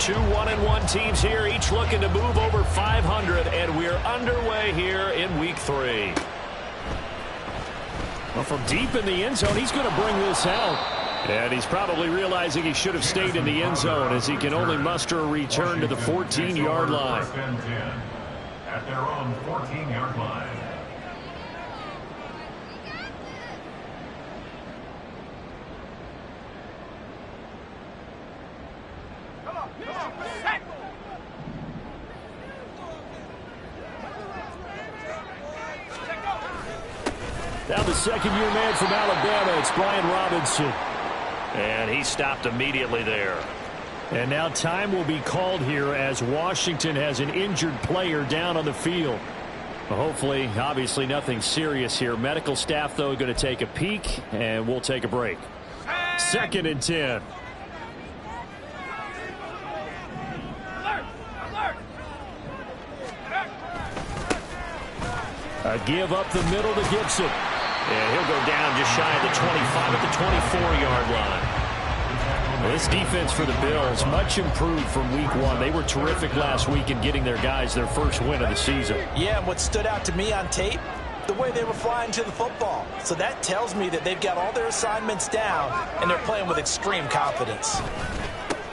Two 1-1 teams here, each looking to move over 500, and we're underway here in Week 3. Well, from deep in the end zone, he's going to bring this out. And he's probably realizing he should have stayed in the end zone as he can only muster a return to the 14-yard line. At their own 14-yard line. Now the second-year man from Alabama, it's Brian Robinson. And he stopped immediately there. And now time will be called here as Washington has an injured player down on the field. Well, hopefully, obviously nothing serious here. Medical staff, though, going to take a peek, and we'll take a break. 2nd and 10. A give up the middle to Gibson. And he'll go down just shy of the 25 at the 24-yard line. Well, this defense for the Bills, much improved from Week 1. They were terrific last week in getting their guys their first win of the season. Yeah, and what stood out to me on tape, the way they were flying to the football. So that tells me that they've got all their assignments down, and they're playing with extreme confidence.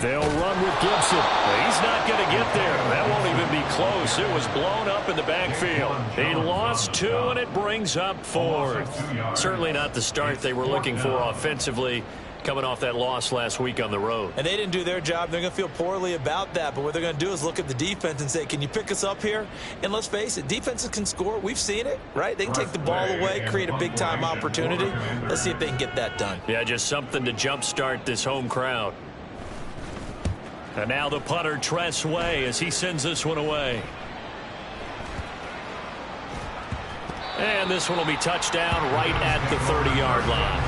They'll run with Gibson. He's not going to get there. That won't even be close. It was blown up in the backfield. He lost 2, and it brings up 4th. Certainly not the start they were looking for offensively, coming off that loss last week on the road. And they didn't do their job. They're going to feel poorly about that. But what they're going to do is look at the defense and say, can you pick us up here? And let's face it, defenses can score. We've seen it, right? They can take the ball away, create a big-time opportunity. Let's see if they can get that done. Yeah, just something to jumpstart this home crowd. And now the punter, Tress Way, as he sends this one away. And this one will be touchdown right at the 30-yard line.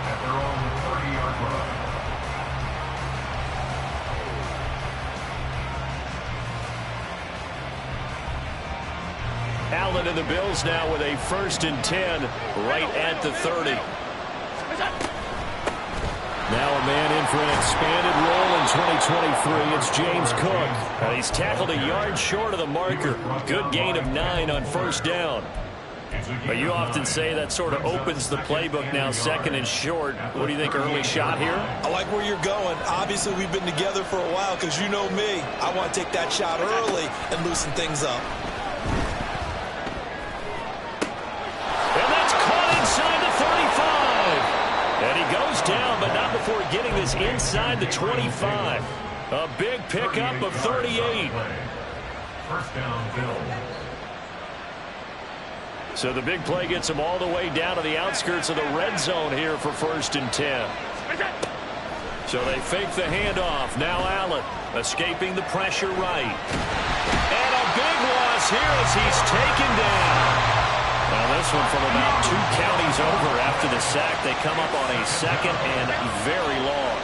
At their own 30-yard line. Allen and the Bills now with a 1st and 10 right at the 30. Now a man in for an expanded role in 2023. It's James Cook. And he's tackled a yard short of the marker. Good gain of 9 on 1st down. But you often say that sort of opens the playbook now, 2nd and short. What do you think, early shot here? I like where you're going. Obviously, we've been together for a while because you know me. I want to take that shot early and loosen things up. And that's caught inside the 35. And he goes down, but not before getting this inside the 25. A big pickup of 38. First down, Bills. So the big play gets him all the way down to the outskirts of the red zone here for 1st and 10. So they fake the handoff. Now Allen escaping the pressure right. And a big loss here as he's taken down. Now this one from about 2 counties over after the sack. They come up on a 2nd and very long.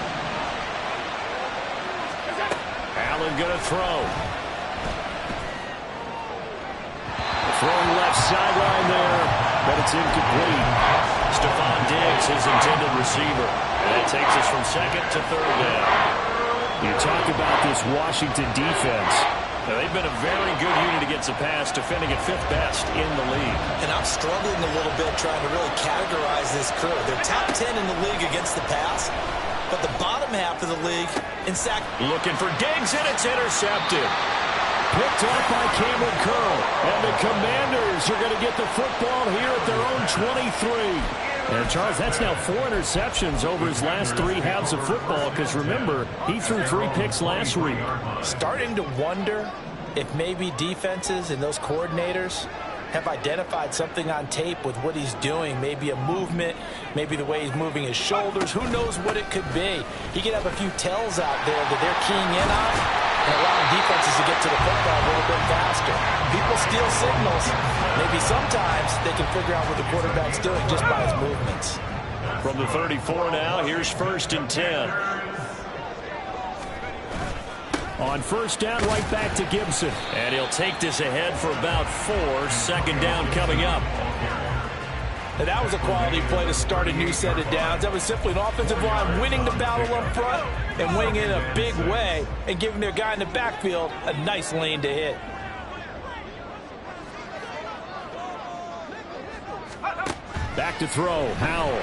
Allen going to throw. Throwing left sideline there, but it's incomplete. Stephon Diggs, his intended receiver. And that takes us from 2nd to 3rd down. You talk about this Washington defense. Now, they've been a very good unit against the pass, defending at 5th best in the league. And I'm struggling a little bit trying to really categorize this crew. They're top 10 in the league against the pass, but the bottom half of the league in sack. Looking for Diggs, and it's intercepted. Picked up by Cameron Curl. And the Commanders are going to get the football here at their own 23. And Charles, that's now 4 interceptions over his last 3 halves of football, because remember, he threw 3 picks last week. Starting to wonder if maybe defenses and those coordinators have identified something on tape with what he's doing. Maybe a movement, maybe the way he's moving his shoulders. Who knows what it could be? He could have a few tells out there that they're keying in on and allowing defenses to get to the football a little bit faster. People steal signals. Maybe sometimes they can figure out what the quarterback's doing just by his movements. From the 34 now, here's 1st and 10. On 1st down, right back to Gibson. And he'll take this ahead for about 4. 2nd down coming up. And that was a quality play to start a new set of downs. That was simply an offensive line winning the battle up front and weighing in a big way and giving their guy in the backfield a nice lane to hit. Back to throw, Howell.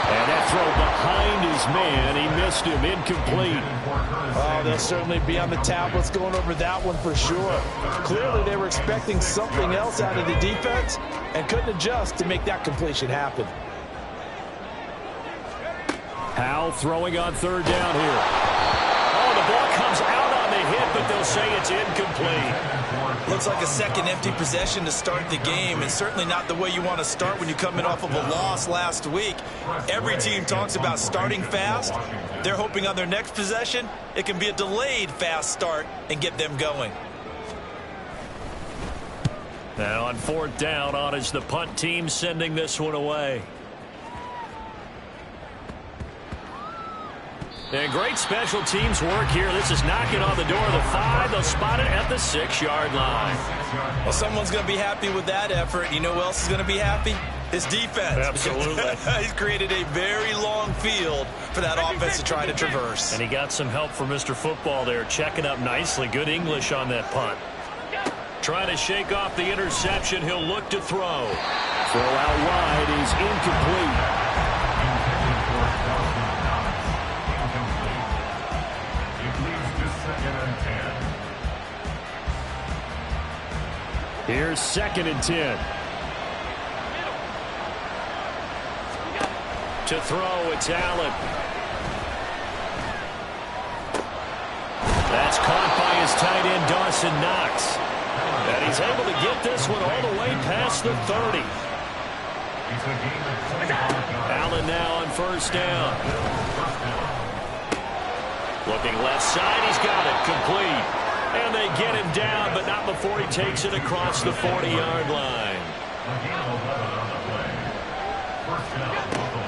And that throw behind his man, he missed him, incomplete. Oh, they'll certainly be on the tablets going over that one for sure. Clearly they were expecting something else out of the defense and couldn't adjust to make that completion happen. Howell throwing on third down here. Oh, the ball comes out on the hit, but they'll say it's incomplete. Looks like a second empty possession to start the game, and certainly not the way you want to start when you're coming off of a loss last week. Every team talks about starting fast. They're hoping on their next possession, it can be a delayed fast start and get them going. Now on fourth down, on is the punt team sending this one away. And great special teams work here. This is knocking on the door of the 5. They'll spot it at the 6-yard line. Well, someone's going to be happy with that effort. You know who else is going to be happy? His defense. Absolutely. He's created a very long field for that offense to try to traverse. And he got some help from Mr. Football there, checking up nicely. Good English on that punt. Trying to shake off the interception. He'll look to throw. Throw out wide is incomplete. Here's 2nd and 10. To throw, it's Allen. That's caught by his tight end, Dawson Knox. And he's able to get this one all the way past the 30. Allen now on first down. Looking left side, he's got it, complete. And they get him down, but not before he takes it across the 40-yard line.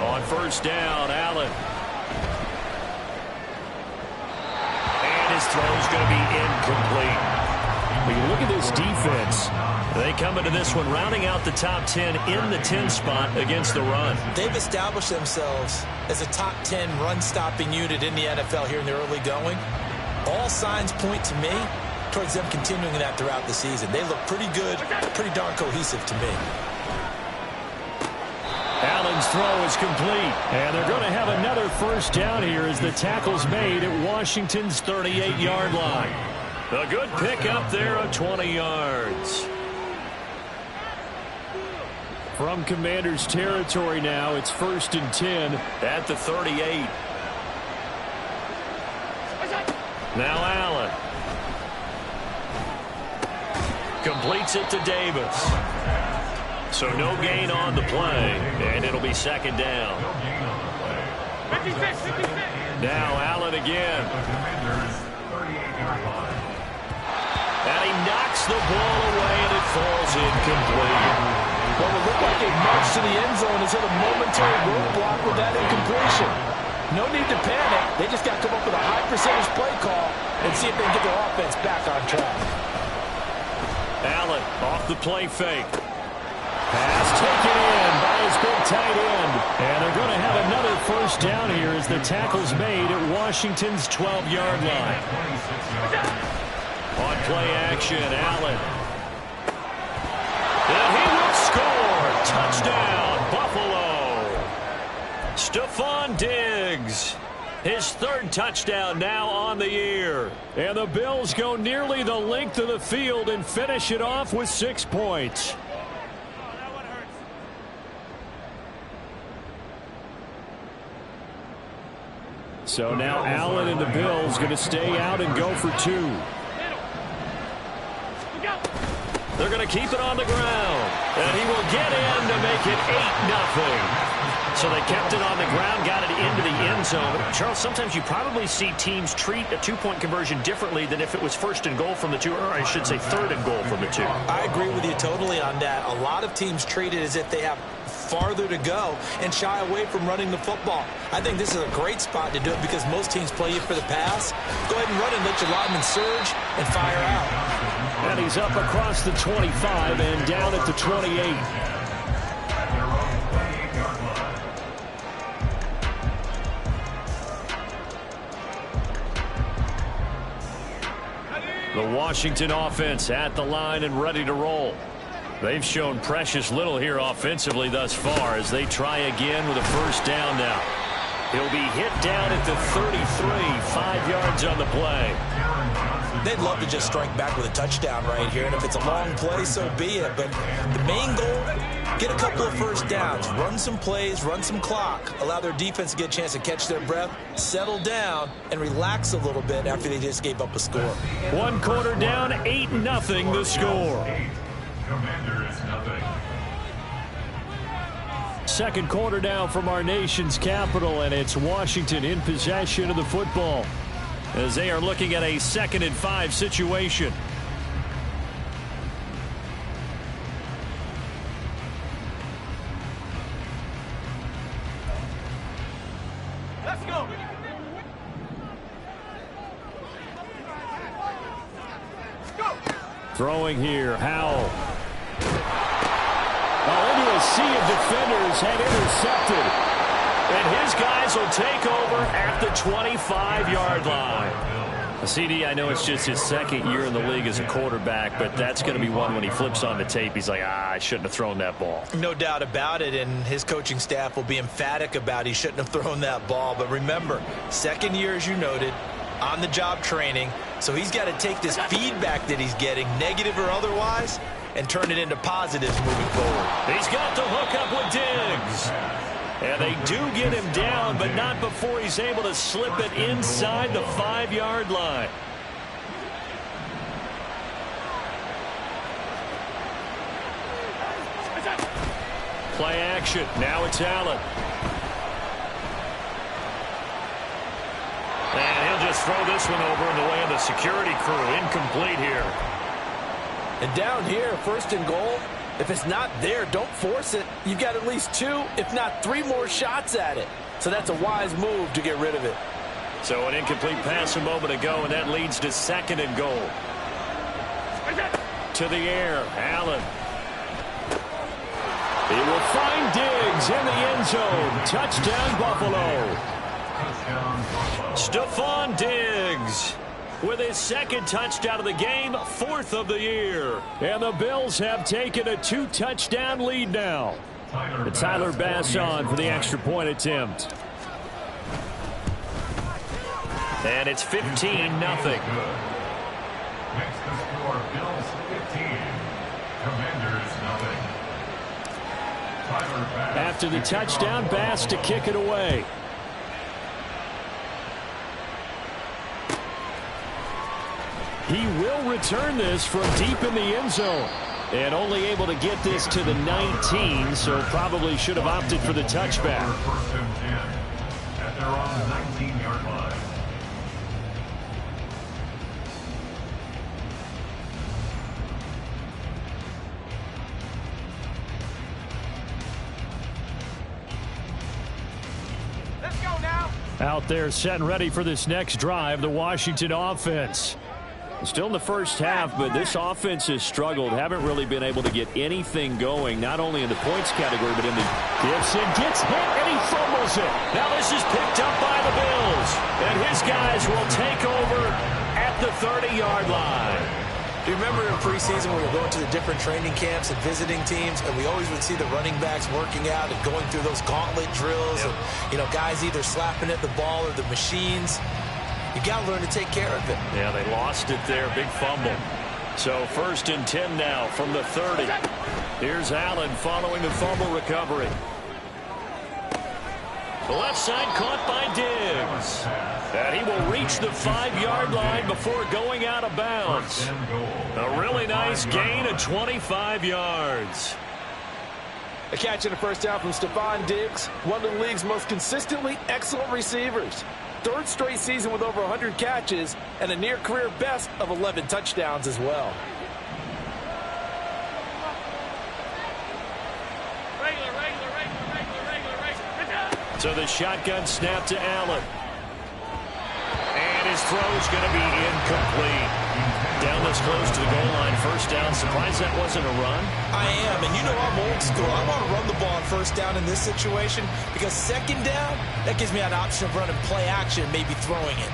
On first down, Allen. And his throw's going to be incomplete. When you look at this defense, they come into this one rounding out the top 10 in the 10 spot against the run. They've established themselves as a top 10 run-stopping unit in the NFL here in the early going. All signs point to me towards them continuing that throughout the season. They look pretty good, pretty darn cohesive to me. Allen's throw is complete. And they're going to have another first down here as the tackle's made at Washington's 38-yard line. A good pickup there of 20 yards. From Commander's territory now, it's 1st and 10 at the 38. Now Allen. Completes it to Davis. So no gain on the play, and it'll be 2nd down. 56. Now Allen again. And he knocks the ball away, and it falls incomplete. Well, it looked like a march to the end zone has hit a momentary roadblock with that incompletion. No need to panic. They just got to come up with a high percentage play call and see if they can get their offense back on track. Allen off the play fake. Pass taken in by his big tight end. And they're going to have another first down here as the tackle's made at Washington's 12-yard line. On play action, Allen. And he will score. Touchdown, Buffalo. Stephon Diggs. His 3rd touchdown now on the year. And the Bills go nearly the length of the field and finish it off with 6 points. So now Allen and the Bills going to stay out and go for 2. They're going to keep it on the ground. And he will get in to make it 8-0. So they kept it on the ground, got it into the end zone. Charles, sometimes you probably see teams treat a 2-point conversion differently than if it was 1st and goal from the 2, or I should say 3rd and goal from the 2. I agree with you totally on that. A lot of teams treat it as if they have farther to go and shy away from running the football. I think this is a great spot to do it because most teams play you for the pass. Go ahead and run and let your linemen surge and fire out. And he's up across the 25 and down at the 28. The Washington offense at the line and ready to roll. They've shown precious little here offensively thus far as they try again with a first down now. He'll be hit down at the 33, 5 yards on the play. They'd love to just strike back with a touchdown right here, and if it's a long play, so be it. But the main goal, get a couple of first downs, run some plays, run some clock, allow their defense to get a chance to catch their breath, settle down, and relax a little bit after they just gave up a score. 1 quarter down, 8-0 the score. Comanders nothing. Second quarter now from our nation's capital, and it's Washington in possession of the football as they are looking at a 2nd and 5 situation. Let's go. Throwing here, Howell. Into a sea of defenders and intercepted. And his guys will take over at the 25-yard line. CD, I know it's just his 2nd year in the league as a quarterback, but that's going to be one when he flips on the tape. He's like, I shouldn't have thrown that ball. No doubt about it, and his coaching staff will be emphatic about he shouldn't have thrown that ball. But remember, 2nd year, as you noted, on-the-job training, so he's got to take this feedback that he's getting, negative or otherwise, and turn it into positives moving forward. He's got the hook up with Diggs. And they do get him down, but not before he's able to slip it inside the 5-yard line. Play action. Now it's Allen. And he'll just throw this one over in the way of the security crew. Incomplete here. And down here, 1st and goal, if it's not there, don't force it. You've got at least 2, if not 3 more shots at it. So that's a wise move to get rid of it. So an incomplete pass a moment ago, and that leads to 2nd and goal. To the air, Allen. He will find Diggs in the end zone. Touchdown, Buffalo. Stephon Diggs with his 2nd touchdown of the game, 4th of the year. And the Bills have taken a 2-touchdown lead now. Tyler Bass on for the extra point attempt. And it's 15-0. Makes the score Bills 15. Commanders nothing. After the touchdown, Bass to kick it away. He will return this from deep in the end zone. And only able to get this to the 19, so probably should have opted for the touchback. 1st and 10 at their own 19-yard line. Let's go now. Out there set and ready for this next drive, the Washington offense. Still in the first half, but this offense has struggled. Haven't really been able to get anything going, not only in the points category, but in the Gibson gets hit, and he fumbles it. Now this is picked up by the Bills, and his guys will take over at the 30-yard line. Do you remember in preseason when we were going to the different training camps and visiting teams, and we always would see the running backs working out and going through those gauntlet drills, and, you know, guys either slapping at the ball or the machines. You got to learn to take care of it. Yeah, they lost it there. Big fumble. So 1st and 10 now from the 30. Here's Allen following the fumble recovery. The left side caught by Diggs. And he will reach the 5-yard line before going out of bounds. A really nice gain of 25 yards. A catch and a first down from Stephon Diggs, one of the league's most consistently excellent receivers. 3rd straight season with over 100 catches and a near-career best of 11 touchdowns as well. So the shotgun snap to Allen. And his throw's going to be incomplete. Down this close to the goal line, first down. Surprised that wasn't a run? I am, and you know I'm old school. I want to run the ball on first down in this situation because 2nd down, that gives me an option of running play action and maybe throwing it.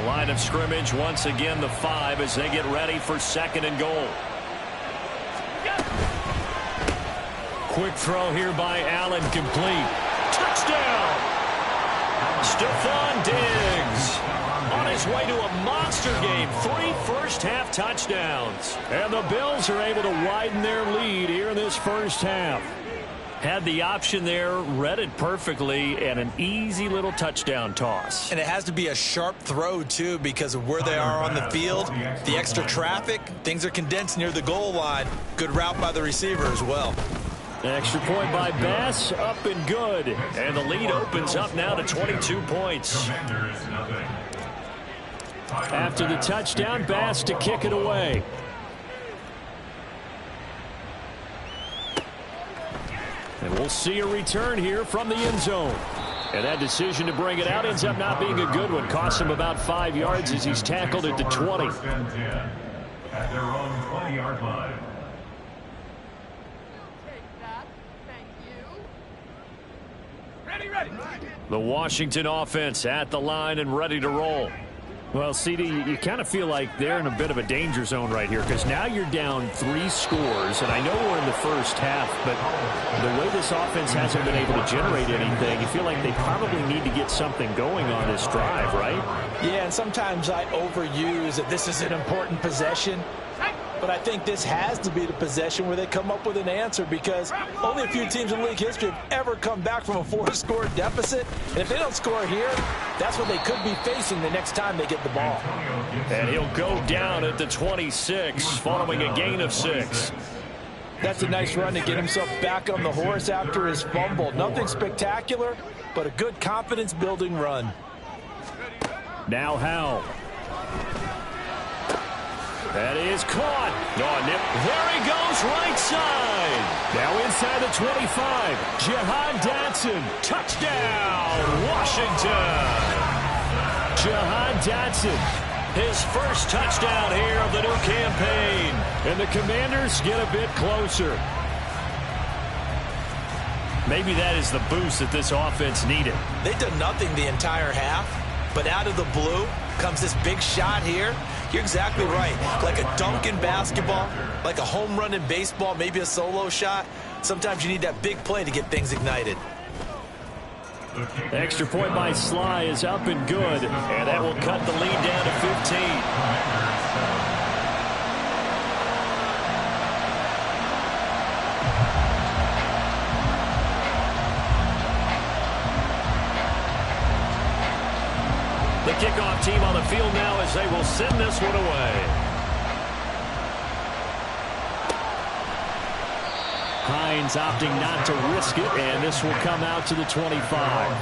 line of scrimmage, once again, the 5 as they get ready for 2nd and goal. Quick throw here by Allen, complete. Touchdown! Stephon Diggs on his way to a monster game. 3 first-half touchdowns. And the Bills are able to widen their lead here in this first half. Had the option there, read it perfectly, and an easy little touchdown toss. And it has to be a sharp throw, too, because of where they are on the field. The extra traffic, things are condensed near the goal line. Good route by the receiver as well. Extra point by Bass, up and good. And the lead opens up now to 22 points. After the touchdown, Bass to kick it away. And we'll see a return here from the end zone. And that decision to bring it out ends up not being a good one. Costs him about 5 yards as he's tackled at the 20. At their own 20-yard line. The Washington offense at the line and ready to roll. Well, CD, you kind of feel like they're in a bit of a danger zone right here because now you're down 3 scores, and I know we're in the first half, but the way this offense hasn't been able to generate anything, you feel like they probably need to get something going on this drive, right? Yeah, and sometimes I overuse that this is an important possession. But I think this has to be the possession where they come up with an answer because only a few teams in league history have ever come back from a 4-score deficit. And if they don't score here, that's what they could be facing the next time they get the ball. And he'll go down at the 26 following a gain of 6. That's a nice run to get himself back on the horse after his fumble. Nothing spectacular, but a good confidence-building run. Now Howell. That is caught. There he goes, right side. Now inside the 25. Jahan Dotson. Touchdown, Washington. Jahan Dotson. His first touchdown here of the new campaign. And the Commanders get a bit closer. Maybe that is the boost that this offense needed. They've done nothing the entire half, but out of the blue comes this big shot here. You're exactly right. Like a dunk in basketball, like a home run in baseball, maybe a solo shot. Sometimes you need that big play to get things ignited. Extra point by Sly is up and good, and that will cut the lead down to 15. The kickoff team on the field now as they will send this one away. Hines opting not to risk it, and this will come out to the 25.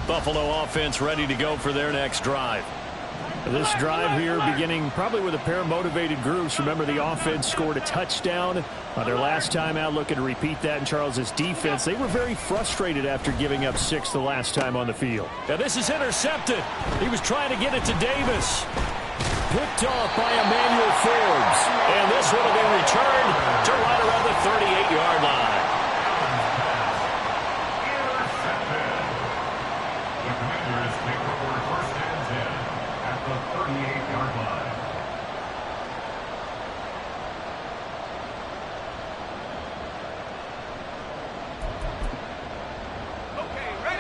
Buffalo offense ready to go for their next drive. This drive here beginning probably with a pair of motivated groups. Remember, the offense scored a touchdown their last time out. Looking to repeat that in Charles's defense. They were very frustrated after giving up 6 the last time on the field. Now this is intercepted. He was trying to get it to Davis. Picked off by Emmanuel Forbes. And this one will be returned to right around the 38-yard line.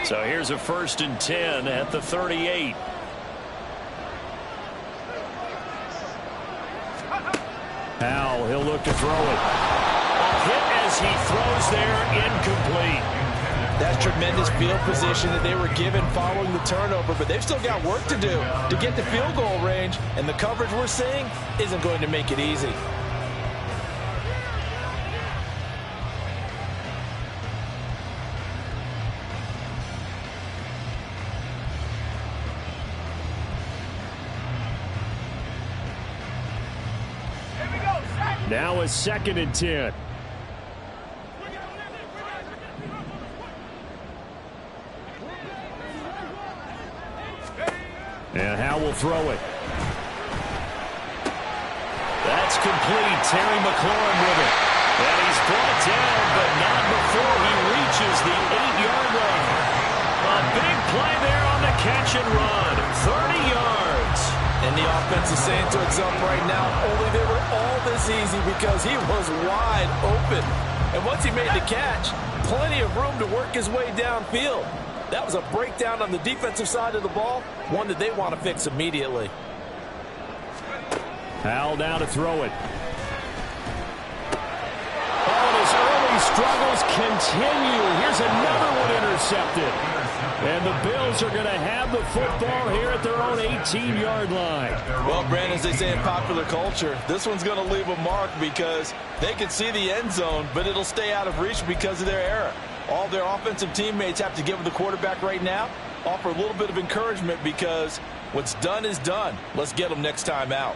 So here's a 1st and 10 at the 38. Howell, he'll look to throw it. A hit as he throws there, incomplete. That's tremendous field position that they were given following the turnover, but they've still got work to do to get the field goal range, and the coverage we're seeing isn't going to make it easy. Now a 2nd and 10. And Howe will throw it. That's complete. Terry McLaurin with it. And he's brought down, but not before he reaches the 8-yard line. A big play there on the catch and run. 30 yards. And the offense is saying to itself right now, only they were all this easy because he was wide open. And once he made the catch, plenty of room to work his way downfield. That was a breakdown on the defensive side of the ball, one that they want to fix immediately. Howell down to throw it. Oh, and his early struggles continue. Here's another one intercepted. And the Bills are going to have the football here at their own 18-yard line. Well, Brandon, as they say in popular culture, this one's going to leave a mark because they can see the end zone, but it'll stay out of reach because of their error. All their offensive teammates have to give the quarterback right now, offer a little bit of encouragement because what's done is done. Let's get them next time out.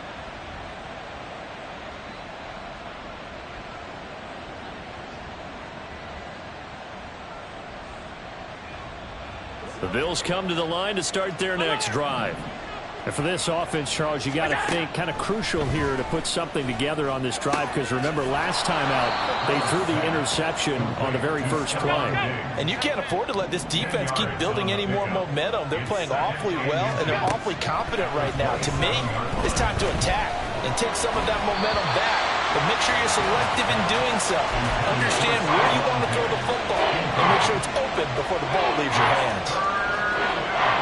The Bills come to the line to start their next drive. And for this offense, Charles, you got to think kind of crucial here to put something together on this drive because remember last time out they threw the interception on the very first play. And you can't afford to let this defense keep building any more momentum. They're playing awfully well and they're awfully confident right now. To me, it's time to attack and take some of that momentum back. But make sure you're selective in doing so. Understand where you want to throw the football and make sure it's open before the ball leaves your hands.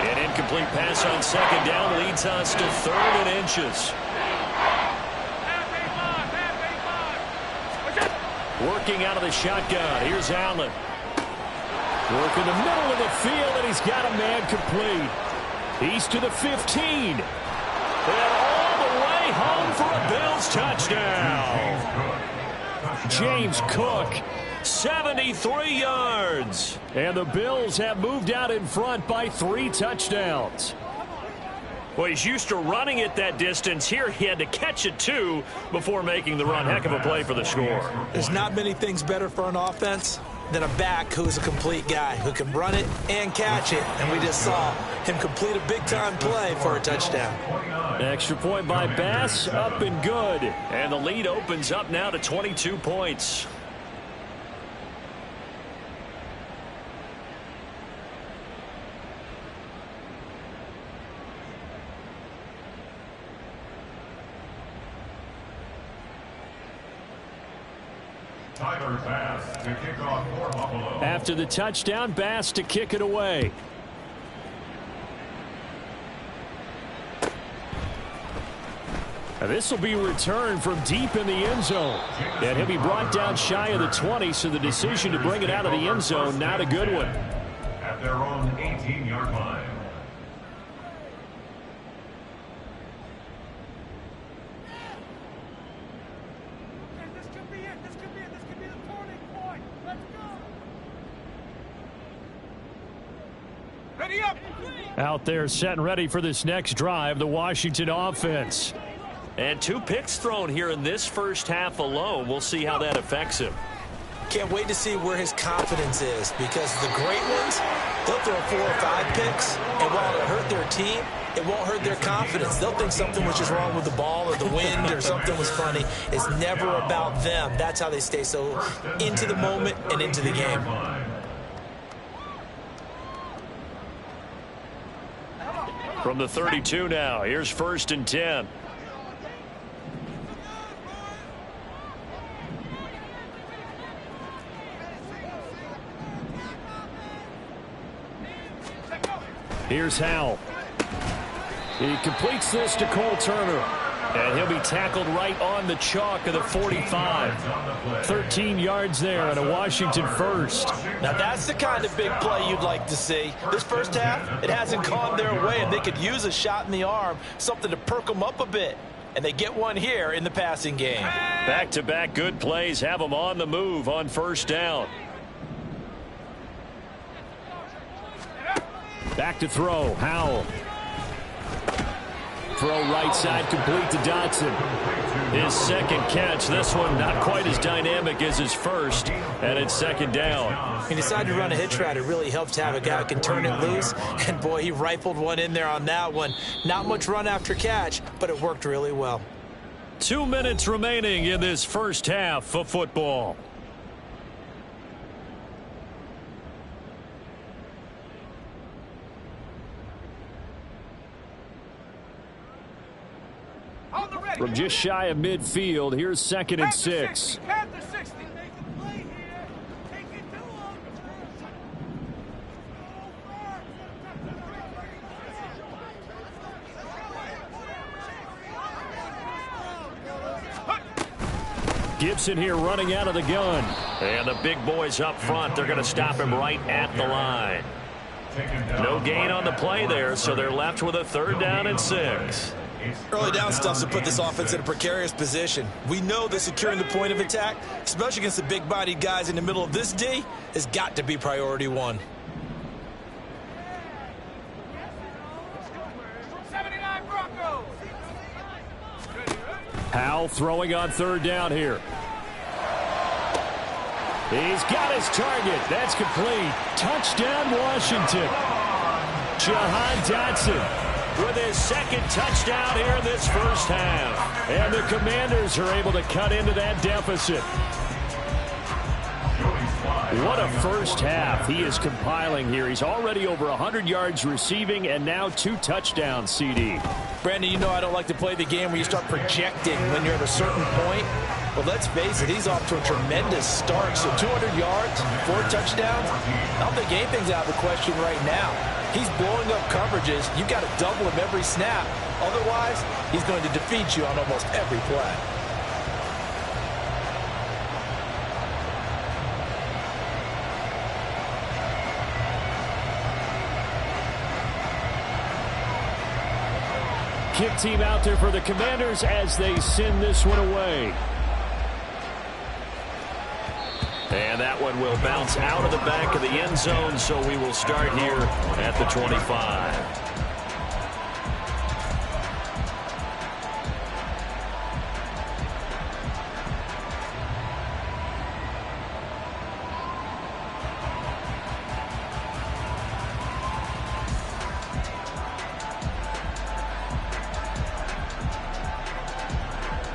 An incomplete pass on 2nd down leads us to 3rd and inches. Working out of the shotgun. Here's Allen. Working the middle of the field, and he's got a man complete. He's to the 15. And all the way home for a Bills touchdown. James Cook, 73 yards. And the Bills have moved out in front by 3 touchdowns. Well, he's used to running it that distance. Here he had to catch it, too, before making the run. Heck of a play for the score. There's not many things better for an offense than a back who's a complete guy who can run it and catch it. And we just saw him complete a big-time play for a touchdown. Extra point by Bass, up and good. And the lead opens up now to 22 points. Bass to kick off for Buffalo. After the touchdown, Bass to kick it away. This will be returned from deep in the end zone. And he'll be brought down shy of the 20, so the decision to bring it out of the end zone, not a good one. At their own 18-yard line. Out there set and ready for this next drive, the Washington offense. And 2 picks thrown here in this first half alone. We'll see how that affects him. Can't wait to see where his confidence is because the great ones, they'll throw 4 or 5 picks, and while it hurt their team, it won't hurt their confidence. They'll think something was just wrong with the ball or the wind or something was funny. It's never about them. That's how they stay so into the moment and into the game. From the 32 now, here's 1st and 10. Here's Howell. He completes this to Cole Turner. And he'll be tackled right on the chalk of the 45. 13 yards there and a Washington first. Now that's the kind of big play you'd like to see. This first half, it hasn't gone their way, and they could use a shot in the arm, something to perk them up a bit. And they get one here in the passing game. Back-to-back good plays have them on the move on 1st down. Back to throw, Howell. Throw right side complete to Dotson. His second catch. This one not quite as dynamic as his first, and it's second down. He decided to run a hitch route. It really helps to have a guy who can turn it loose, and boy, he rifled one in there on that one. Not much run after catch, but it worked really well. 2 minutes remaining in this first half of football. From just shy of midfield, here's 2nd and 6. Gibson here running out of the gun. And the big boys up front, they're going to stop him right at the line. No gain on the play there, so they're left with a 3rd down and 6. Early down stuff's to put this offense in a precarious position. We know that securing the point of attack, especially against the big-bodied guys in the middle of this D, has got to be priority 1. 79 Broncos. Powell throwing on 3rd down here. He's got his target. That's complete. Touchdown, Washington. Jahan Dotson with his 2nd touchdown here in this first half. And the Commanders are able to cut into that deficit. What a first half he is compiling here. He's already over 100 yards receiving and now 2 touchdowns, CD. Brandon, you know I don't like to play the game where you start projecting when you're at a certain point. But let's face it, he's off to a tremendous start. So 200 yards, 4 touchdowns. I don't think anything's out of the question right now. He's blowing up coverages. You've got to double him every snap. Otherwise, he's going to defeat you on almost every play. Kick team out there for the Commanders as they send this one away. And that one will bounce out of the back of the end zone, so we will start here at the 25.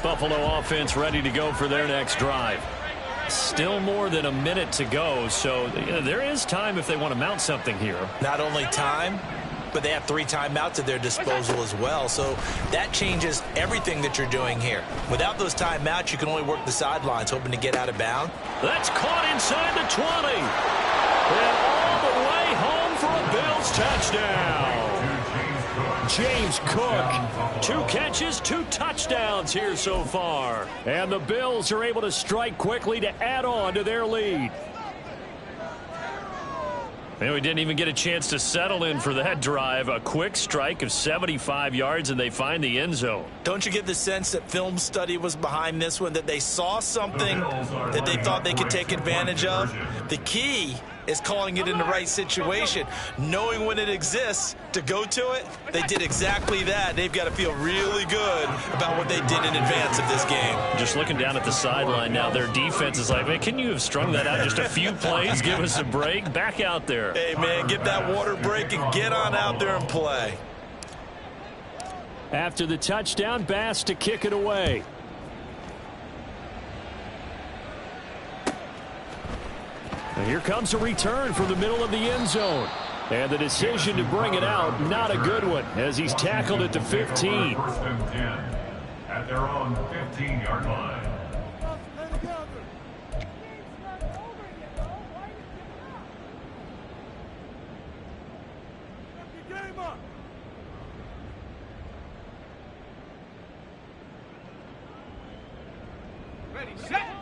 Buffalo offense ready to go for their next drive. Still more than a minute to go, so there is time if they want to mount something here. Not only time, but they have 3 timeouts at their disposal as well, so that changes everything that you're doing here. Without those timeouts, you can only work the sidelines, hoping to get out of bounds. That's caught inside the 20. And all the way home for a Bills touchdown. James Cook, 2 catches, 2 touchdowns here so far. And the Bills are able to strike quickly to add on to their lead. And we didn't even get a chance to settle in for that drive. A quick strike of 75 yards, and they find the end zone. Don't you get the sense that film study was behind this one, that they saw something that they thought they could take advantage of? The key is calling it in the right situation, knowing when it exists to go to it. They did exactly that. They've got to feel really good about what they did in advance of this game. Just looking down at the sideline now, their defense is like, man, can you have strung that out just a few plays? Give us a break. Back out there. Hey, man, get that water break and get on out there and play. After the touchdown, Bass to kick it away. And here comes a return from the middle of the end zone. And the decision to bring it out, not a good one, as he's tackled at the 15. First and 10 at their own 15-yard line.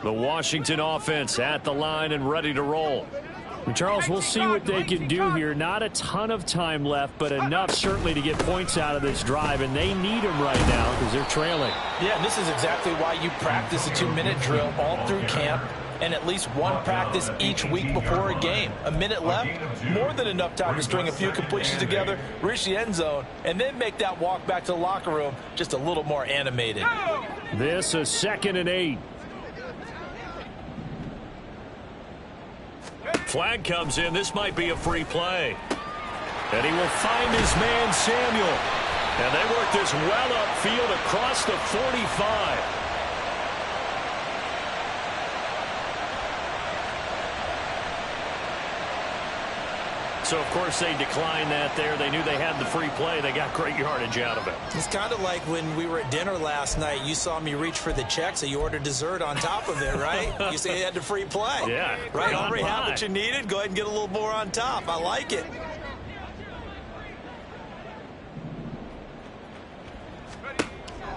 The Washington offense at the line and ready to roll. And Charles, we'll see what they can do here. Not a ton of time left, but enough certainly to get points out of this drive, and they need them right now because they're trailing. Yeah, and this is exactly why you practice a 2-minute drill all through camp and at least one practice each week before a game. A minute left, more than enough time to string a few completions together, reach the end zone, and then make that walk back to the locker room just a little more animated. This is 2nd and 8. Flag comes in. This might be a free play. And he will find his man, Samuel. And they work this well upfield across the 45. So, of course, they declined that there. They knew they had the free play. They got great yardage out of it. It's kind of like when we were at dinner last night. You saw me reach for the check, so you ordered dessert on top of it, right? You said you had the free play. Yeah. Right? Already have what you needed. Go ahead and get a little more on top. I like it.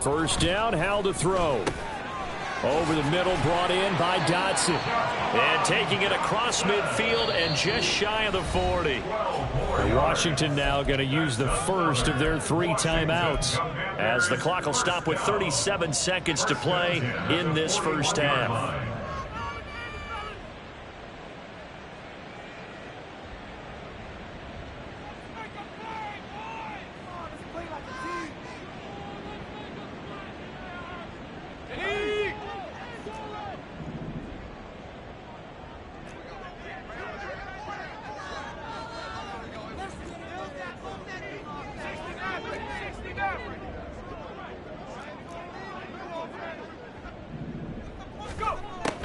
First down, Howell to throw. Over the middle, brought in by Dotson. And taking it across midfield and just shy of the 40. And Washington now going to use the first of their 3 timeouts, as the clock will stop with 37 seconds to play in this first half.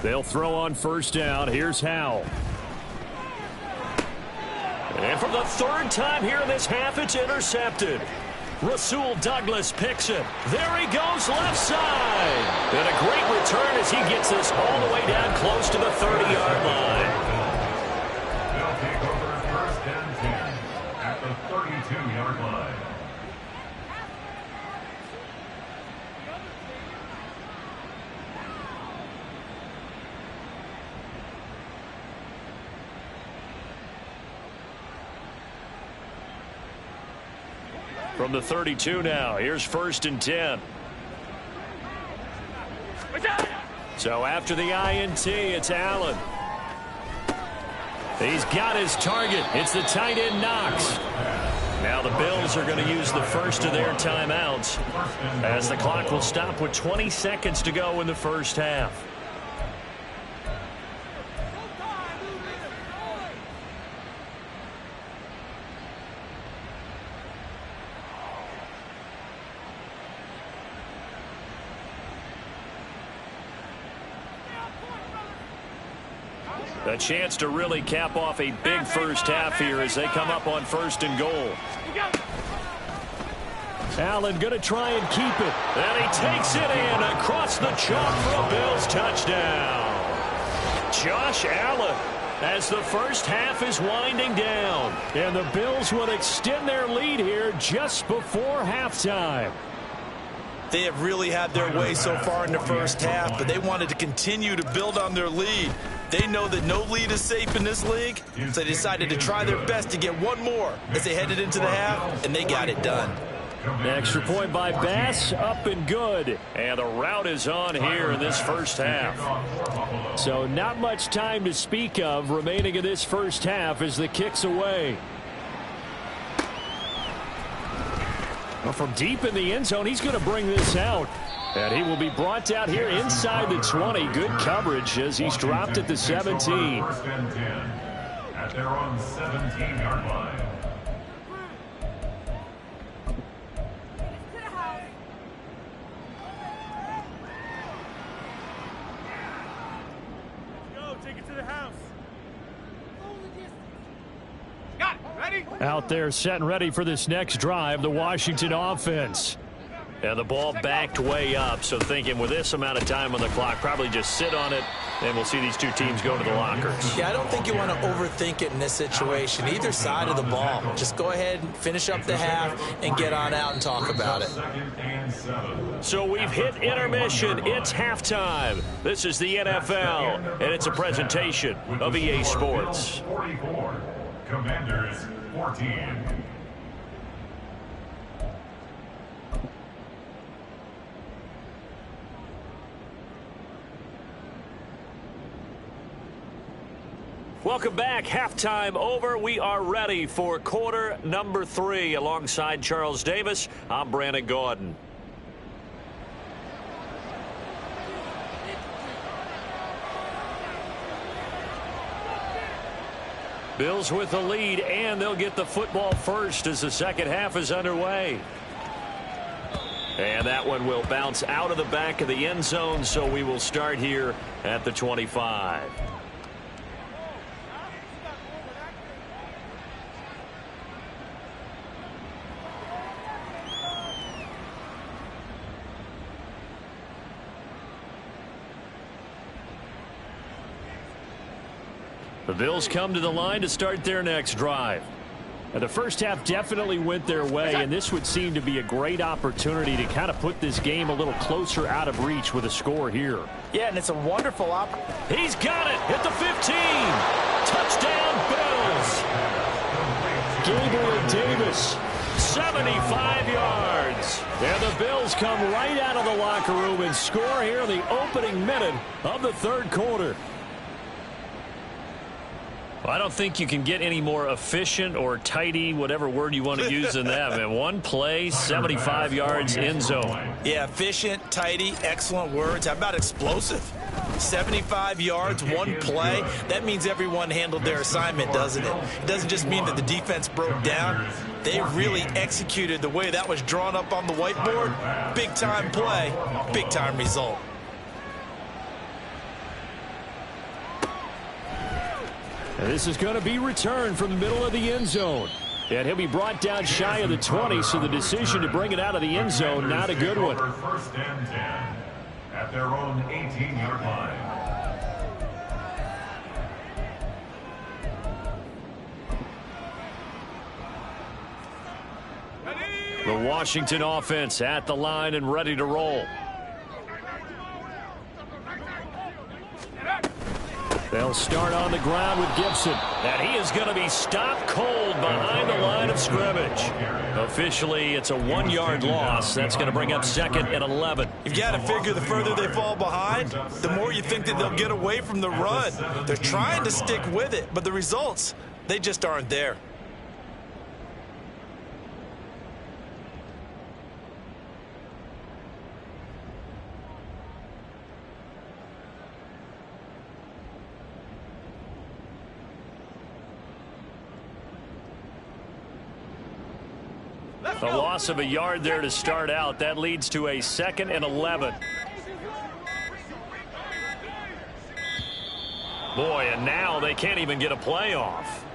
They'll throw on first down. Here's Howell. And for the 3rd time here in this half, it's intercepted. Rasul Douglas picks it. There he goes, left side. And a great return as he gets this all the way down close to the 30-yard line. They'll take over 1st and 10 at the 32-yard line. From the 32 now, here's 1st and 10. So after the INT, it's Allen. He's got his target. It's the tight end Knox. Now the Bills are going to use the first of their timeouts, as the clock will stop with 20 seconds to go in the first half. A chance to really cap off a big first half here as they come up on 1st and goal. Allen going to try and keep it. And he takes it in across the chalk for a Bills touchdown. Josh Allen, as the first half is winding down. And the Bills will extend their lead here just before halftime. They have really had their way so far in the first half, but they wanted to continue to build on their lead. They know that no lead is safe in this league, so they decided to try their best to get one more as they headed into the half, and they got it done. Extra point by Bass, up and good. And the route is on here in this first half. So not much time to speak of remaining in this first half as the kick's away. Well, from deep in the end zone, he's going to bring this out. And he will be brought out here inside the 20. Good coverage as he's dropped at the 17. 1st and 10 at their own 17-yard line. Out there set and ready for this next drive, the Washington offense. And the ball backed way up, so thinking with this amount of time on the clock, probably just sit on it, and we'll see these two teams go to the lockers. Yeah, I don't think you want to overthink it in this situation. Either side of the ball. Just go ahead and finish up the half and get on out and talk about it. So we've hit intermission. It's halftime. This is the NFL, and it's a presentation of EA Sports. 44, Commanders 14. Welcome back. Halftime over. We are ready for quarter number 3. Alongside Charles Davis, I'm Brandon Gordon. Bills with the lead, and they'll get the football first as the second half is underway. And that one will bounce out of the back of the end zone, so we will start here at the 25. The Bills come to the line to start their next drive. Now, the first half definitely went their way, and this would seem to be a great opportunity to kind of put this game a little closer out of reach with a score here. Yeah, and it's a wonderful opportunity. He's got it at the 15. Touchdown, Bills. Gabriel Davis. 75 yards. And the Bills come right out of the locker room and score here in the opening minute of the third quarter. Well, I don't think you can get any more efficient or tidy, whatever word you want to use in that. Man, one play, 75 yards, end zone. Yeah, efficient, tidy, excellent words. How about explosive? 75 yards, one play. That means everyone handled their assignment, doesn't it? It doesn't just mean that the defense broke down. They really executed the way that was drawn up on the whiteboard. Big-time play, big-time result. And this is going to be returned from the middle of the end zone. And he'll be brought down shy of the 20, so the decision to bring it out of the end zone, not a good one. First and 10 at their own 18-yard line. The Washington offense at the line and ready to roll. They'll start on the ground with Gibson. And he is going to be stopped cold behind the line of scrimmage. Officially, it's a 1-yard loss. That's going to bring up second and 11. You've got to figure the further they fall behind, the more you think that they'll get away from the run. They're trying to stick with it, but the results, they just aren't there. A loss of a yard there to start out. That leads to a second and 11. Boy, and now they can't even get a play off.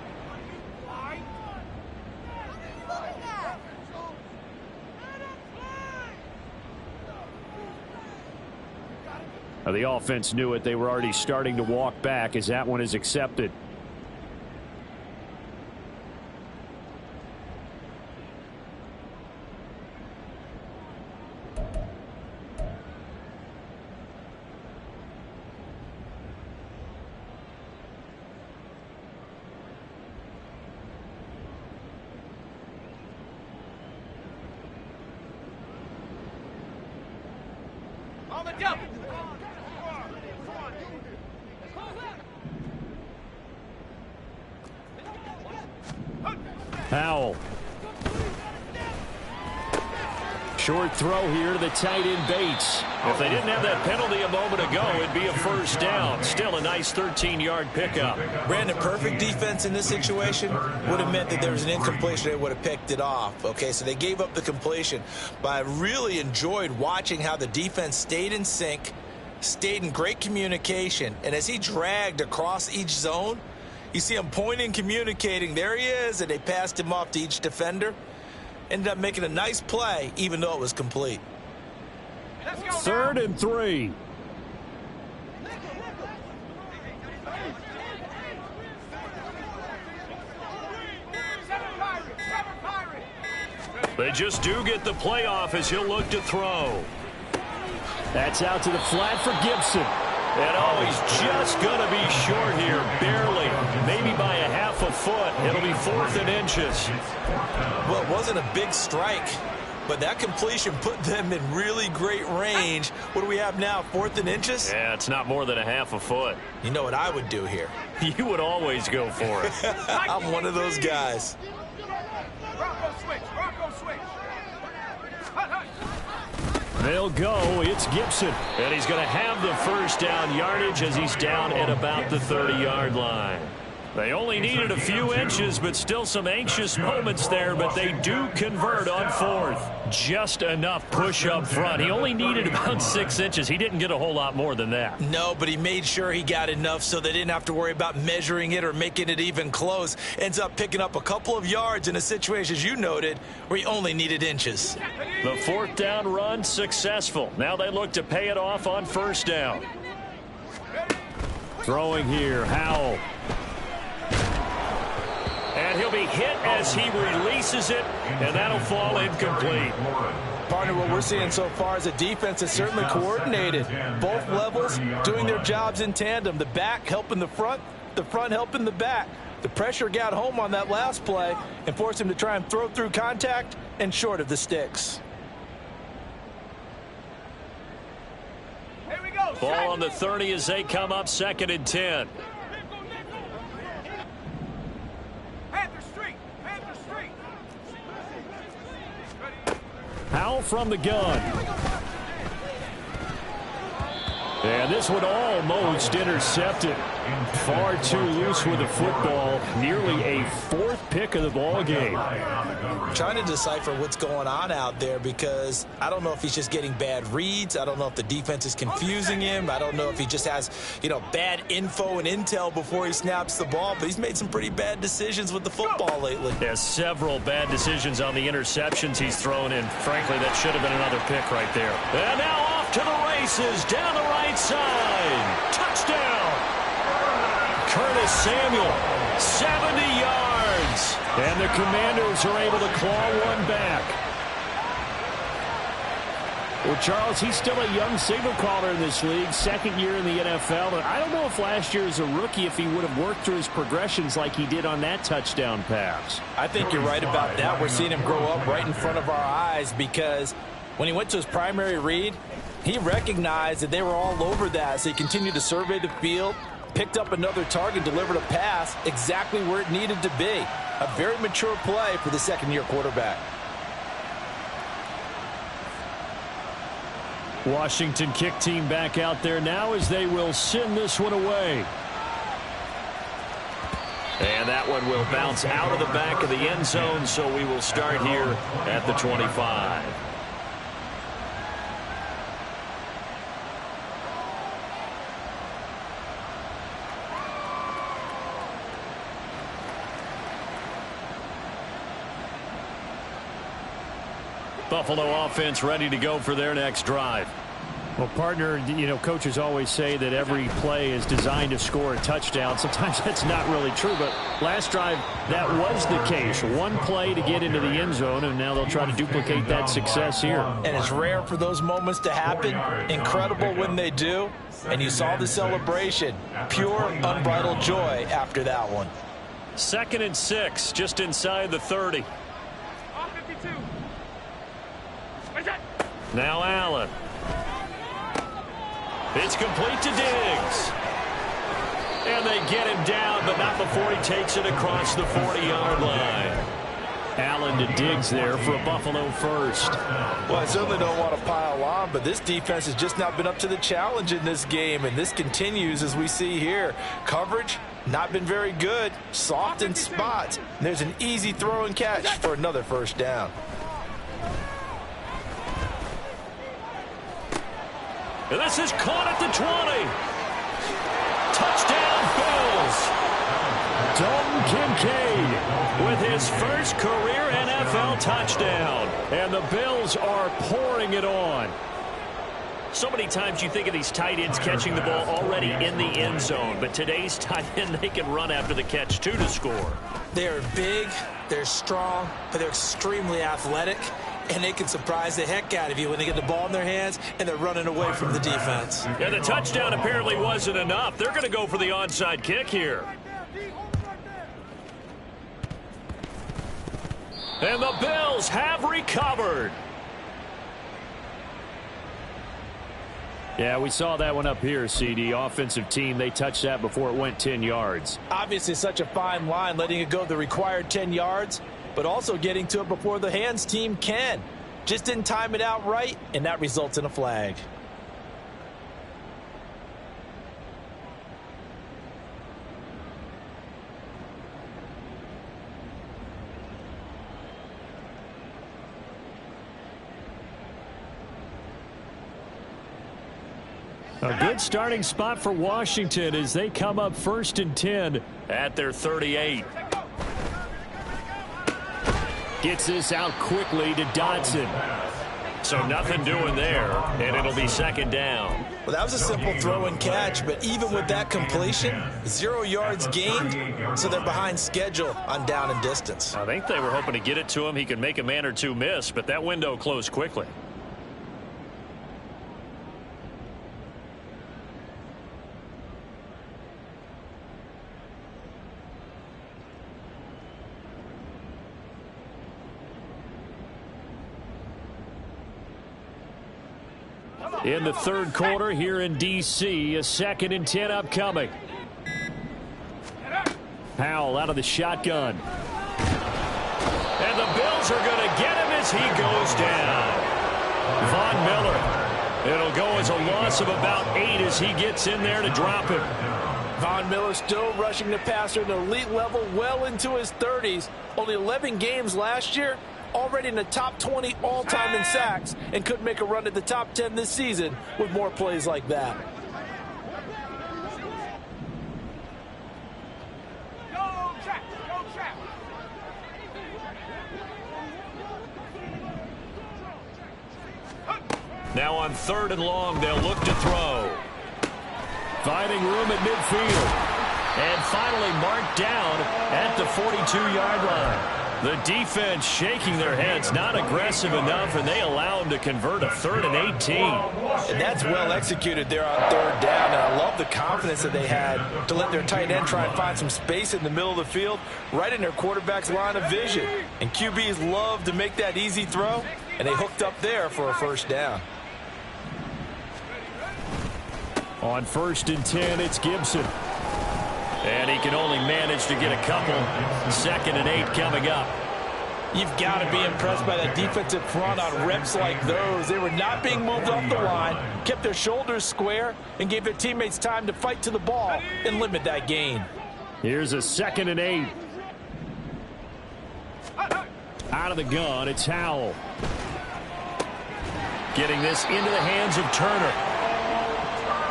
Now, the offense knew it. They were already starting to walk back as that one is accepted. On the double. Howell. Short throw here to the tight end Bates. If they didn't have that penalty a moment ago, it'd be a first down. Still a nice 13-yard pickup. Brandon, perfect defense in this situation would have meant that there was an incompletion. They would have picked it off. Okay, so they gave up the completion. But I really enjoyed watching how the defense stayed in sync, stayed in great communication. And as he dragged across each zone, you see him pointing, communicating. There he is, and they passed him off to each defender. Ended up making a nice play, even though it was complete. Third and 3. They just do get the playoff as he'll look to throw. That's out to the flat for Gibson. And oh, he's just going to be short here, barely. Maybe by a half a foot. It'll be 4th and inches. Well, it wasn't a big strike, but that completion put them in really great range. What do we have now, 4th and inches? Yeah, it's not more than a half a foot. You know what I would do here? You would always go for it. I'm one of those guys. Rocco switch. Rocco switch. They'll go. It's Gibson. And he's going to have the first down yardage as he's down at about the 30-yard line. They only needed a few inches, but still some anxious moments there, but they do convert on fourth. Just enough push up front. He only needed about 6 inches. He didn't get a whole lot more than that. No, but he made sure he got enough so they didn't have to worry about measuring it or making it even close. Ends up picking up a couple of yards in a situation, as you noted, where he only needed inches. The fourth down run successful. Now they look to pay it off on first down. Throwing here, Howell. And he'll be hit as he releases it, and that'll fall incomplete. Partner, what we're seeing so far is a defense that's certainly coordinated. Both levels doing their jobs in tandem. The back helping the front helping the back. The pressure got home on that last play and forced him to try and throw through contact and short of the sticks. Here we go. Ball on the 30 as they come up 2nd and 10. Howell from the gun. And this one almost intercepted. Far too loose with the football. Nearly a 4th pick of the ball game. Trying to decipher what's going on out there, because I don't know if he's just getting bad reads. I don't know if the defense is confusing him. I don't know if he just has, bad info and intel before he snaps the ball. But he's made some pretty bad decisions with the football lately. Yeah, several bad decisions on the interceptions he's thrown in. Frankly, that should have been another pick right there. And now off to the races down the right side. Touchdown! Curtis Samuel, 70 yards. And the Commanders are able to claw one back. Well, Charles, he's still a young signal caller in this league, 2nd year in the NFL. And I don't know if last year as a rookie, if he would have worked through his progressions like he did on that touchdown pass. I think you're right about that. We're seeing him grow up right in front of our eyes, because when he went to his primary read, he recognized that they were all over that. So he continued to survey the field, picked up another target, delivered a pass exactly where it needed to be. A very mature play for the 2nd-year quarterback. Washington kick team back out there now as they will send this one away. And that one will bounce out of the back of the end zone, so we will start here at the 25. Buffalo offense ready to go for their next drive. Well, partner, coaches always say that every play is designed to score a touchdown. Sometimes that's not really true, but last drive, that was the case. One play to get into the end zone, and now they'll try to duplicate that success here. And it's rare for those moments to happen. Incredible when they do. And you saw the celebration. Pure, unbridled joy after that one. 2nd and 6, just inside the 30. Now Allen. It's complete to Diggs. And they get him down, but not before he takes it across the 40-yard line. Allen to Diggs there for a Buffalo first. Well, I certainly don't want to pile on, but this defense has just not been up to the challenge in this game, and this continues as we see here. Coverage, not been very good. Soft in spots. And there's an easy throw and catch for another first down. And this is caught at the 20. Touchdown, Bills. Dalton Kincaid with his first career NFL touchdown. And the Bills are pouring it on. So many times you think of these tight ends catching the ball already in the end zone. But today's tight end, they can run after the catch, too, to score. They're big, they're strong, but they're extremely athletic. And they can surprise the heck out of you when they get the ball in their hands and they're running away from the defense. Yeah, the touchdown apparently wasn't enough. They're going to go for the onside kick here. And the Bills have recovered. Yeah, we saw that one up here, CD. Offensive team, they touched that before it went 10 yards. Obviously such a fine line, letting it go the required 10 yards. But also getting to it before the hands team can. Just didn't time it out right, and that results in a flag. A good starting spot for Washington as they come up 1st and 10 at their 38. Gets this out quickly to Dotson. So nothing doing there, and it'll be 2nd down. Well, that was a simple throw and catch, but even with that completion, 0 yards gained, so they're behind schedule on down and distance. I think they were hoping to get it to him. He could make a man or two miss, but that window closed quickly. In the 3rd quarter here in D.C., a 2nd and 10 upcoming. Powell out of the shotgun. And the Bills are going to get him as he goes down. Von Miller. It'll go as a loss of about 8 as he gets in there to drop him. Von Miller still rushing the passer at an elite level well into his 30s. Only 11 games last year. Already in the top 20 all-time in sacks and could make a run at the top 10 this season with more plays like that. Go, Jack! Go, Jack! Now on 3rd and long, they'll look to throw. Finding room at midfield. And finally marked down at the 42-yard line. The defense shaking their heads, not aggressive enough, and they allow them to convert a 3rd and 18. And that's well executed there on 3rd down, and I love the confidence that they had to let their tight end try and find some space in the middle of the field, right in their quarterback's line of vision. And QBs love to make that easy throw, and they hooked up there for a 1st down. On 1st and 10, it's Gibson. And he can only manage to get a couple. 2nd and 8 coming up. You've got to be impressed by that defensive front on reps like those. They were not being moved off the line, kept their shoulders square, and gave their teammates time to fight to the ball and limit that gain. Here's a 2nd and 8. Out of the gun, it's Howell. Getting this into the hands of Turner.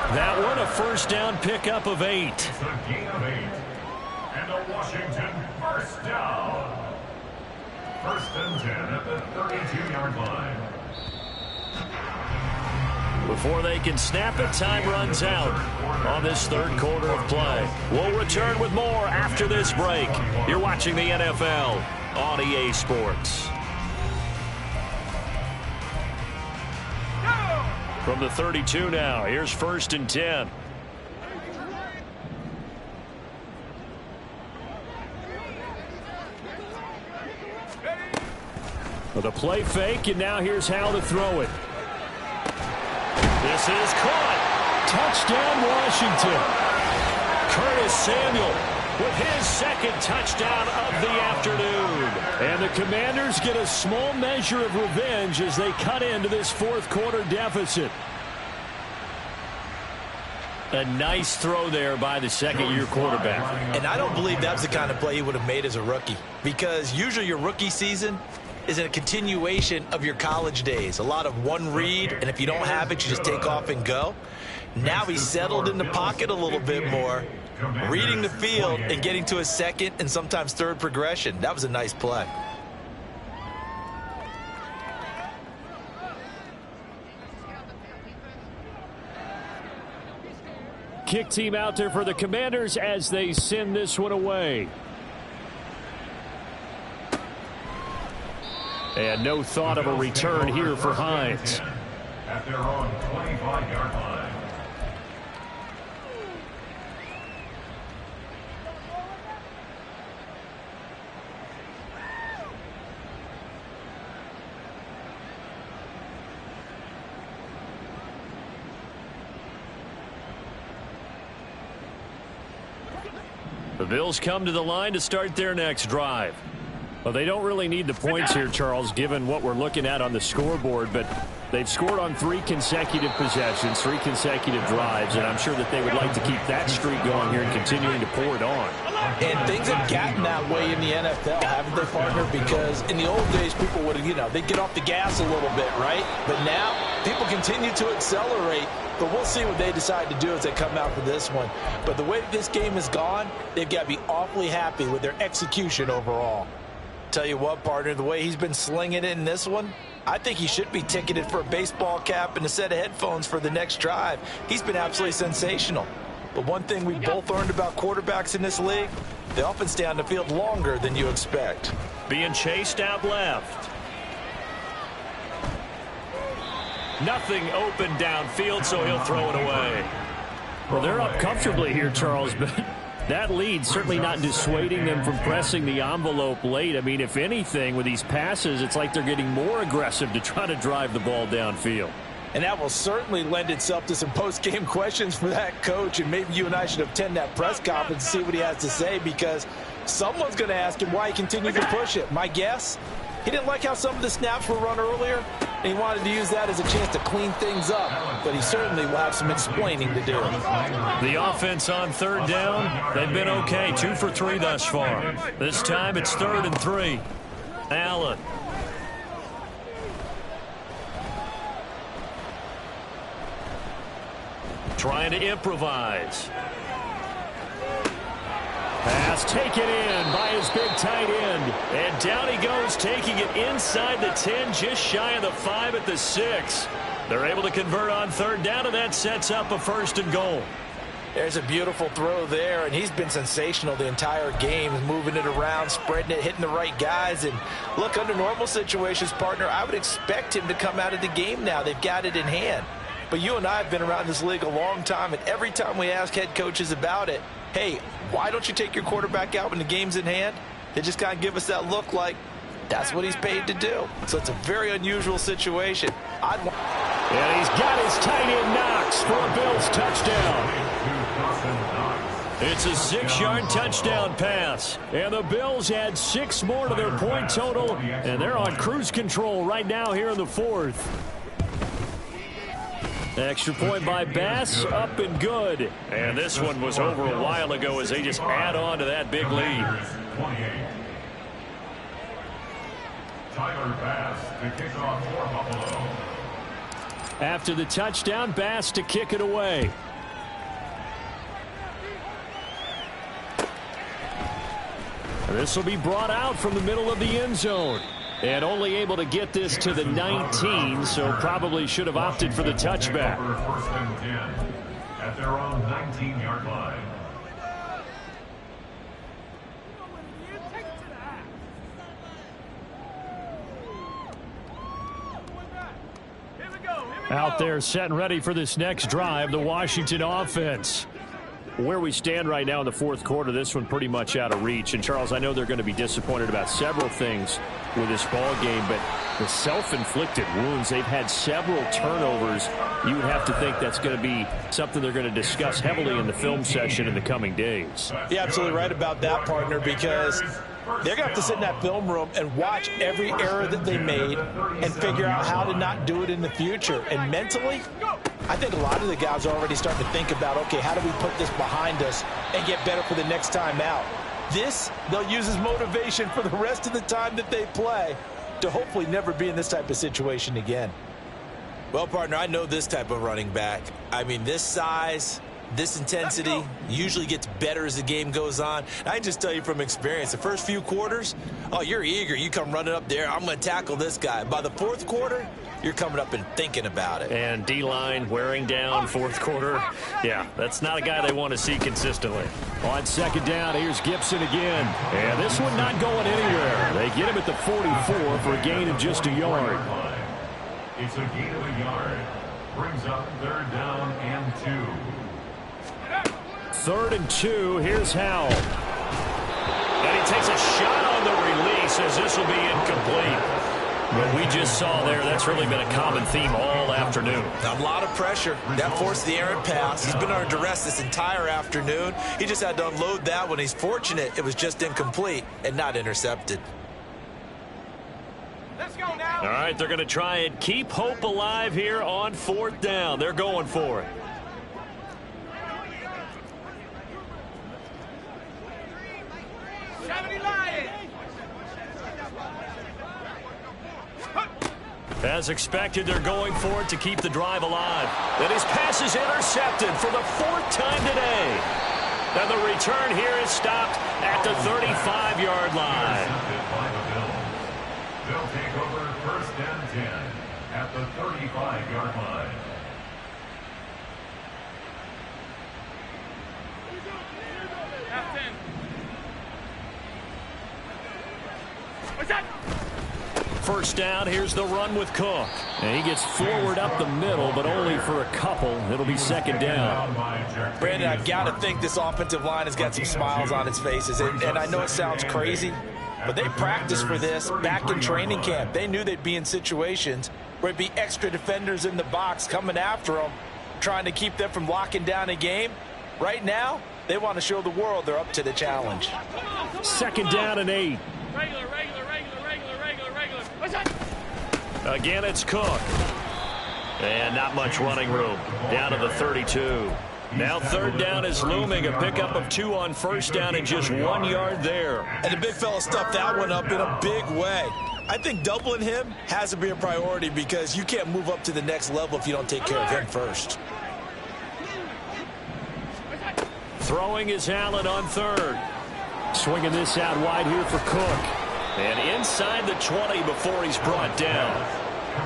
That one a 1st down pickup of 8. It's a gain of 8. And a Washington 1st down. 1st and 10 at the 32-yard line. Before they can snap it, time runs out on this 3rd quarter of play. We'll return with more after this break. You're watching the NFL on EA Sports. From the 32 now, here's 1st and 10. With a play fake, and now here's how to throw it. This is caught. Touchdown, Washington. Curtis Samuel with his 2nd touchdown of the afternoon. And the Commanders get a small measure of revenge as they cut into this 4th quarter deficit. A nice throw there by the 2nd-year quarterback. And I don't believe that's the kind of play he would have made as a rookie, because usually your rookie season is a continuation of your college days. A lot of one read, and if you don't have it, you just take off and go. Now he's settled in the pocket a little bit more, reading the field and getting to a 2nd and sometimes 3rd progression. That was a nice play. Kick team out there for the Commanders as they send this one away. And no thought of a return here for Hines. At their own 25-yard line. The Bills come to the line to start their next drive. Well, they don't really need the points here, Charles, given what we're looking at on the scoreboard, but They've scored on 3 consecutive possessions, 3 consecutive drives, and I'm sure that they would like to keep that streak going here and continuing to pour it on. And things have gotten that way in the NFL, haven't they, partner? Because in the old days, people would have, they'd get off the gas a little bit, right? But now, people continue to accelerate. But we'll see what they decide to do as they come out for this one. But the way this game has gone, they've got to be awfully happy with their execution overall. Tell you what, partner, the way he's been slinging it in this one, I think he should be ticketed for a baseball cap and a set of headphones for the next drive. He's been absolutely sensational. But one thing we both learned about quarterbacks in this league, they often stay on the field longer than you expect. Being chased out left. Nothing open downfield, so he'll throw it away. Well, they're up comfortably here, Charles, but that lead certainly not dissuading them from pressing the envelope late. I mean, if anything, with these passes, it's like they're getting more aggressive to try to drive the ball downfield. And that will certainly lend itself to some post-game questions for that coach, and maybe you and I should attend that press conference and see what he has to say, because someone's going to ask him why he continued to push it. My guess, he didn't like how some of the snaps were run earlier, and he wanted to use that as a chance to clean things up, but he certainly will have some explaining to do. The offense on 3rd down, they've been okay, 2 for 3 thus far. This time it's 3rd and 3. Allen. Trying to improvise. Pass taken in by his big tight end. And down he goes, taking it inside the 10, just shy of the 5 at the 6. They're able to convert on 3rd down, and that sets up a 1st and goal. There's a beautiful throw there, and he's been sensational the entire game, moving it around, spreading it, hitting the right guys. And look, under normal situations, partner, I would expect him to come out of the game now. They've got it in hand. But you and I have been around this league a long time, and every time we ask head coaches about it, hey, why don't you take your quarterback out when the game's in hand? They just kind of give us that look like that's what he's paid to do. So it's a very unusual situation. And he's got his tight end Knox for a Bills touchdown. It's a 6-yard touchdown pass. And the Bills add 6 more to their point total, and they're on cruise control right now here in the 4th. Extra point by Bass, up and good. And this one was over a while ago as they just add on to that big lead. Tyler Bass to kick off for Buffalo. After the touchdown, Bass to kick it away. This will be brought out from the middle of the end zone. And only able to get this to the 19, so probably should have opted for the touchback. 1st and 10 at their own 19-yard line. Out there set and ready for this next drive, the Washington offense. Where we stand right now in the 4th quarter, this one pretty much out of reach. And, Charles, I know they're going to be disappointed about several things with this ball game, but the self-inflicted wounds, they've had several turnovers. You would have to think that's going to be something they're going to discuss heavily in the film session in the coming days. You're absolutely right about that, partner, because they're going to have to sit in that film room and watch every error that they made and figure out how to not do it in the future. And mentally, I think a lot of the guys are already starting to think about, okay, how do we put this behind us and get better for the next time out? This, they'll use as motivation for the rest of the time that they play to hopefully never be in this type of situation again. Well, partner, I know this type of running back. I mean, this size, this intensity usually gets better as the game goes on. I can just tell you from experience, the first few quarters, oh, you're eager. You come running up there, I'm going to tackle this guy. By the 4th quarter, you're coming up and thinking about it. And D-line wearing down 4th quarter. Yeah, that's not a guy they want to see consistently. On 2nd down, here's Gibson again. And this one not going anywhere. They get him at the 44 for a gain of just a yard. It's a gain of a yard. Brings up 3rd down and 2. 3rd and 2, here's Howell. And he takes a shot on the release as this will be incomplete. What we just saw there, that's really been a common theme all afternoon. A lot of pressure. That forced the errant pass. He's been under duress this entire afternoon. He just had to unload that one. He's fortunate it was just incomplete and not intercepted. Let's go now. All right, they're going to try and keep hope alive here on 4th down. They're going for it. As expected, they're going for it to keep the drive alive. And his pass is intercepted for the 4th time today. And the return here is stopped at the 35-yard line. They'll take over 1st and 10 at the 35-yard line. What's that? 1st down, here's the run with Cook. And he gets forward up the middle, but only for a couple. It'll be 2nd down. Brandon, I've got to think this offensive line has got some smiles on its faces. And I know it sounds crazy, but they practiced for this back in training camp. They knew they'd be in situations where it'd be extra defenders in the box coming after them, trying to keep them from locking down a game. Right now, they want to show the world they're up to the challenge. 2nd down and 8. Regular. What's that? Again, it's Cook. And not much running room. Down to the 32. Now 3rd down is looming. A pickup of 2 on 1st down and just 1 yard there. And the big fella stuffed that one up in a big way. I think doubling him has to be a priority because you can't move up to the next level if you don't take care of him first. Throwing is Allen on 3rd. Swinging this out wide here for Cook. And inside the 20 before he's brought down.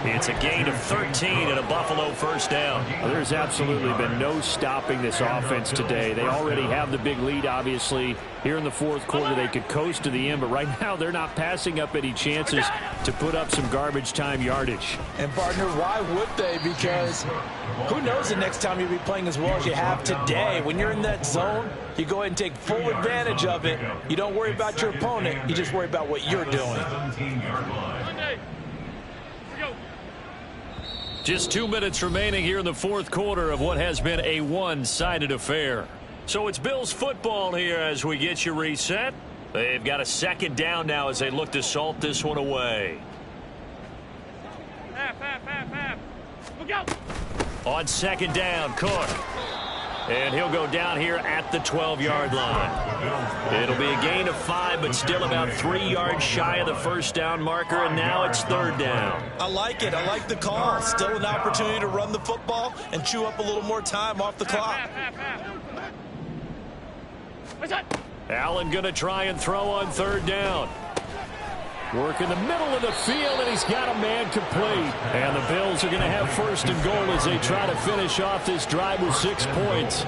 It's a gain of 13 and a Buffalo 1st down. Well, there's absolutely been no stopping this offense today. They already have the big lead, obviously. Here in the 4th quarter, they could coast to the end, but right now they're not passing up any chances to put up some garbage time yardage. And, partner, why would they? Because who knows the next time you'll be playing as well as you have today. When you're in that zone, you go ahead and take full advantage of it. You don't worry about your opponent. You just worry about what you're doing. Just 2 minutes remaining here in the 4th quarter of what has been a one-sided affair. So it's Bills football here as we get you reset. They've got a 2nd down now as they look to salt this one away. Half. We'll go. On 2nd down, Cook. And he'll go down here at the 12-yard line. It'll be a gain of 5, but still about 3 yards shy of the 1st down marker, and now it's 3rd down. I like it. I like the call. Still an opportunity to run the football and chew up a little more time off the clock. What's that? Allen going to try and throw on 3rd down. Work in the middle of the field, and he's got a man complete. And the Bills are going to have 1st and goal as they try to finish off this drive with 6 points.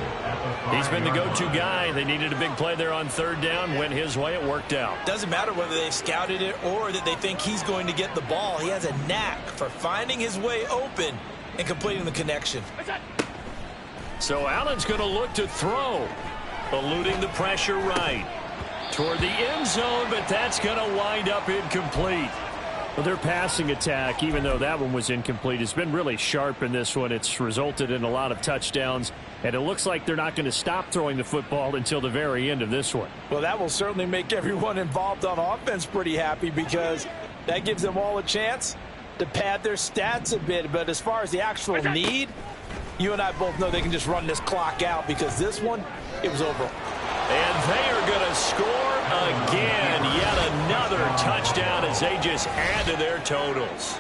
He's been the go-to guy. They needed a big play there on 3rd down. Went his way. It worked out. Doesn't matter whether they scouted it or that they think he's going to get the ball. He has a knack for finding his way open and completing the connection. So Allen's going to look to throw. Eluding the pressure right. Toward the end zone, but that's going to wind up incomplete. Well, their passing attack, even though that one was incomplete, has been really sharp in this one. It's resulted in a lot of touchdowns, and it looks like they're not going to stop throwing the football until the very end of this one. Well, that will certainly make everyone involved on offense pretty happy because that gives them all a chance to pad their stats a bit. But as far as the actual need, you and I both know they can just run this clock out because this one, it was over. And they are going to score again. Yet another touchdown as they just add to their totals.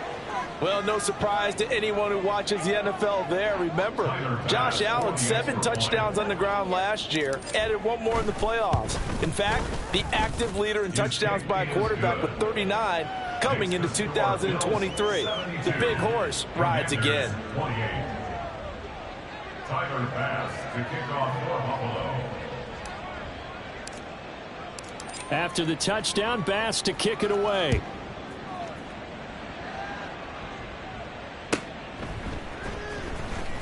Well, no surprise to anyone who watches the NFL there. Remember, Josh Allen, 7 touchdowns on the ground last year, added 1 more in the playoffs. In fact, the active leader in touchdowns by a quarterback with 39 coming into 2023. The big horse rides again. Tyler Bass to kick off for Buffalo. After the touchdown, Bass to kick it away.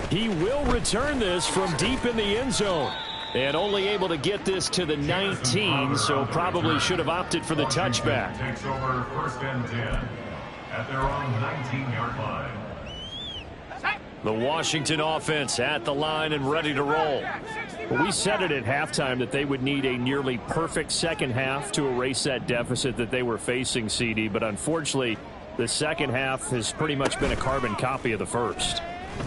He will return this from deep in the end zone. And only able to get this to the 19, so probably should have opted for the touchback. Takes over 1st and 10 at their own 19-yard line. The Washington offense at the line and ready to roll. Well, we said it at halftime that they would need a nearly perfect second half to erase that deficit that they were facing, CD. But unfortunately, The second half has pretty much been a carbon copy of the first.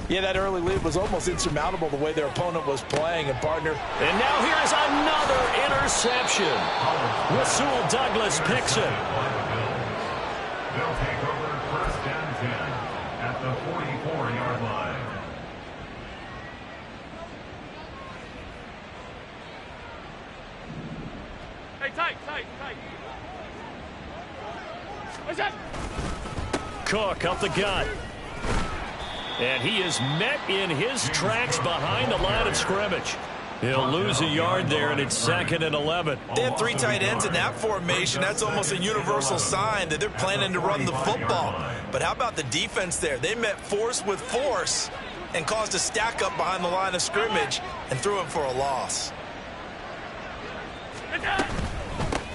Yeah, that early lead was almost insurmountable the way their opponent was playing, and partner. And now here's another interception. Rasul Douglas picks it. They'll take over first and 10 at the 44-yard line. Hey, tight. What's that? Cook up the gut. And he is met in his tracks behind the line of scrimmage. He'll lose a yard there, and it's 2nd and 11. They have 3 tight ends in that formation. That's almost a universal sign that they're planning to run the football. But how about the defense there? They met force with force and caused a stack up behind the line of scrimmage and threw it for a loss.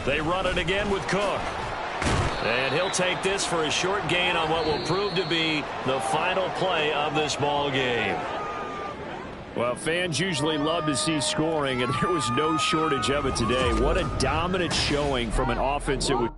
They run it again with Cook. And he'll take this for a short gain on what will prove to be the final play of this ball game. Well, fans usually love to see scoring, and there was no shortage of it today. What a dominant showing from an offense that would